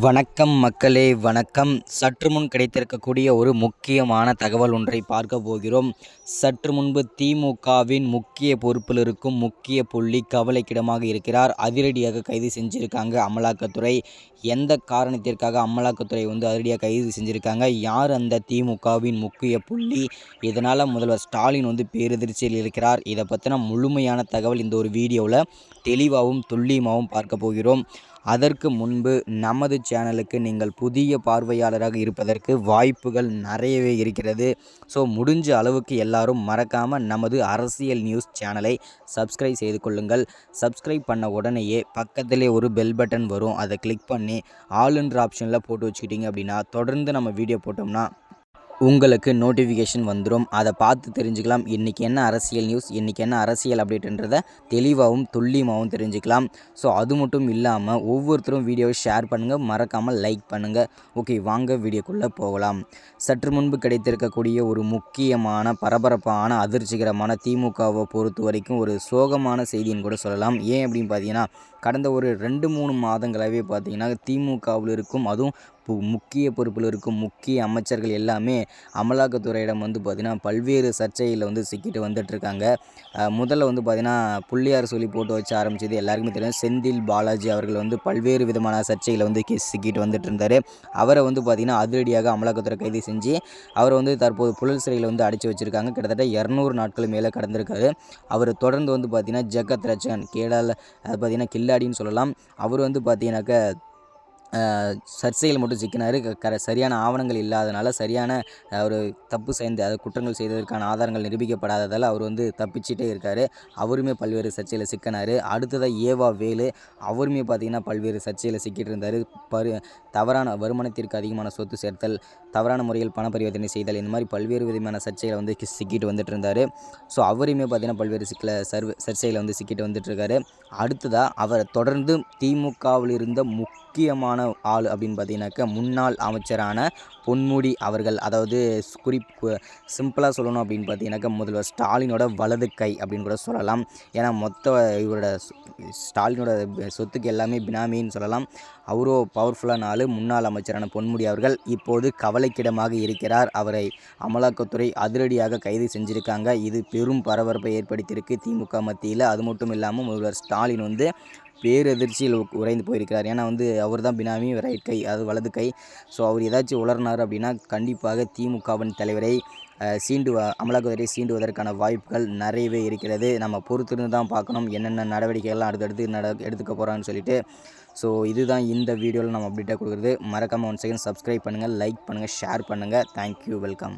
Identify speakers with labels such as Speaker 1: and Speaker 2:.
Speaker 1: வணக்கம் மக்களே, வணக்கம். சற்று முன் கிடைத்திருக்கக்கூடிய ஒரு முக்கியமான தகவல் ஒன்றை பார்க்க போகிறோம். சற்று முன்பு திமுகவின் முக்கிய பொறுப்பில் இருக்கும் முக்கிய புள்ளி கவலைக்கிடமாக இருக்கிறார். அதிரடியாக கைது செஞ்சுருக்காங்க அமலாக்கத்துறை. எந்த காரணத்திற்காக அமலாக்கத்துறை அதிரடியாக கைது செஞ்சுருக்காங்க, யார் அந்த திமுகவின் முக்கிய புள்ளி, இதனால் முதல்வர் ஸ்டாலின் பேரதிர்ச்சியில் இருக்கிறார். இதை பற்றின முழுமையான தகவல் இந்த ஒரு வீடியோவில் தெளிவாகவும் துல்லியமாகவும் பார்க்க போகிறோம். அதற்கு முன்பு நமது சேனலுக்கு நீங்கள் புதிய பார்வையாளராக இருப்பதற்கு வாய்ப்புகள் நிறையவே இருக்கிறது. ஸோ முடிஞ்ச அளவுக்கு எல்லாரும் மறக்காமல் நமது அரசியல் நியூஸ் சேனலை சப்ஸ்கிரைப் செய்து கொள்ளுங்கள். சப்ஸ்கிரைப் பண்ண உடனேயே பக்கத்திலே ஒரு பெல் பட்டன் வரும். அதை கிளிக் பண்ணி ஆல்ன்ற ஆப்ஷனில் போட்டு வச்சுக்கிட்டிங்க அப்படின்னா தொடர்ந்து நம்ம வீடியோ போட்டோம்னா உங்களுக்கு நோட்டிஃபிகேஷன் வந்துடும். அதை பார்த்து தெரிஞ்சுக்கலாம் இன்றைக்கி என்ன அரசியல் நியூஸ், இன்றைக்கி என்ன அரசியல் அப்டேட்டுன்றதை தெளிவாகவும் துல்லியமாகவும் தெரிஞ்சுக்கலாம். ஸோ அது மட்டும் இல்லாமல் ஒவ்வொருத்தரும் வீடியோவை ஷேர் பண்ணுங்கள், மறக்காமல் லைக் பண்ணுங்கள். ஓகே, வாங்க வீடியோக்குள்ளே போகலாம். சற்று முன்பு கிடைத்திருக்கக்கூடிய ஒரு முக்கியமான பரபரப்பான அதிர்ச்சிகரமான திமுகவை பொறுத்த வரைக்கும் ஒரு சோகமான செய்தின்னு கூட சொல்லலாம். ஏன் அப்படின்னு பார்த்தீங்கன்னா, கடந்த ஒரு 2-3 மாதங்களாகவே பார்த்தீங்கன்னா திமுகவில் இருக்கும், அதுவும் முக்கிய பொறுப்பில் இருக்கும் முக்கிய அமைச்சர்கள் எல்லாமே அமலாக்கத்துறையிடம் பார்த்திங்கன்னா பல்வேறு சர்ச்சையில் சிக்கிட்டு வந்துட்டுருக்காங்க. முதல்ல பார்த்திங்கன்னா புள்ளியார் சொல்லி போட்டு வச்சு ஆரம்பித்தது எல்லாருக்குமே தெரியும். செந்தில் பாலாஜி அவர்கள் பல்வேறு விதமான சர்ச்சையில் சிக்கிட்டு வந்துட்டு இருந்தார். அவரை பார்த்திங்கன்னா அதிரடியாக அமலாக்கத்துறை கைது செஞ்சு அவரை தற்போது புழல் சிறையில் அடைச்சி வச்சுருக்காங்க. கிட்டத்தட்ட 200 நாட்கள் மேலே கடந்திருக்காரு. அவர் தொடர்ந்து பார்த்திங்கன்னா ஜகத் ரட்சகன் கேடால் பார்த்திங்கன்னா கில்லாடின்னு சொல்லலாம். அவர் பார்த்திங்கனாக்கா சர்ச்சையில் மட்டும் சிக்கினார். சரியான ஆவணங்கள் இல்லாதனால, சரியான ஒரு தப்பு செய்த குற்றங்கள் செய்ததற்கான ஆதாரங்கள் நிரூபிக்கப்படாததால் அவர் தப்பிச்சிட்டே இருக்கார். அவருமே பல்வேறு சர்ச்சையில் சிக்கினார். அடுத்ததாக ஏவா வேலு, அவருமே பார்த்திங்கன்னா பல்வேறு சர்ச்சையில் சிக்கிட்டு இருந்தார். தவறான வருமானத்திற்கு அதிகமான சொத்து சேர்த்தல், தவறான முறையில் பண பரிவர்த்தனை செய்தல், இந்த மாதிரி பல்வேறு விதமான சர்ச்சையில் சிக்கிட்டு வந்துட்டு இருந்தார். ஸோ அவரையுமே பார்த்திங்கன்னா பல்வேறு சர்ச்சையில் சிக்கிட்டு வந்துட்டுருக்காரு. அடுத்ததாக அவர் தொடர்ந்து திமுகவில் இருந்த முக்கியமான ஆள் அப்படின்னு பார்த்தீங்கன்னாக்கா முன்னாள் அமைச்சரான பொன்முடி அவர்கள். அதாவது சிம்பிளாக சொல்லணும் அப்படின்னு பார்த்தீங்கன்னாக்கா முதல்வர் ஸ்டாலினோட வலது கை அப்படின்னு கூட சொல்லலாம். ஏன்னா இவரோட ஸ்டாலினோட சொத்துக்கு எல்லாமே பினாமின்னு சொல்லலாம். அவரோ பவர்ஃபுல்லான ஆள். முன்னாள் அமைச்சரான பொன்முடி அவர்கள் இப்போது கவலைக்கிடமாக இருக்கிறார். அவரை அமலாக்கத்துறை அதிரடியாக கைது செஞ்சுருக்காங்க. இது பெரும் பரபரப்பை ஏற்படுத்தியிருக்கு திமுக மத்தியில். அது மட்டும் இல்லாமல் முதல்வர் ஸ்டாலின் பேரதிர்ச்சியில் உறைந்து போயிருக்கிறார். ஏன்னா அவர் தான் பினாமி, ரைட் கை, அது வலது கை. ஸோ அவர் ஏதாச்சும் உளறினார் அப்படின்னா கண்டிப்பாக திமுகவின் தலைவரை அமலாக்கத்துறை சீண்டுவதற்கான வாய்ப்புகள் நிறையவே இருக்கிறது. நம்ம பொறுத்திருந்து தான் பார்க்கணும் என்னென்ன நடவடிக்கைகள்லாம் அடுத்தடுத்து எடுத்துக்க போகிறான்னு சொல்லிட்டு. ஸோ இதுதான் இந்த வீடியோவில் நம்ம அப்டேட்டாக கொடுக்குறது. மறக்காமல் ஒன் செகண்ட் சப்ஸ்கிரைப் பண்ணுங்கள், லைக் பண்ணுங்கள், ஷேர் பண்ணுங்கள். Thank you, welcome.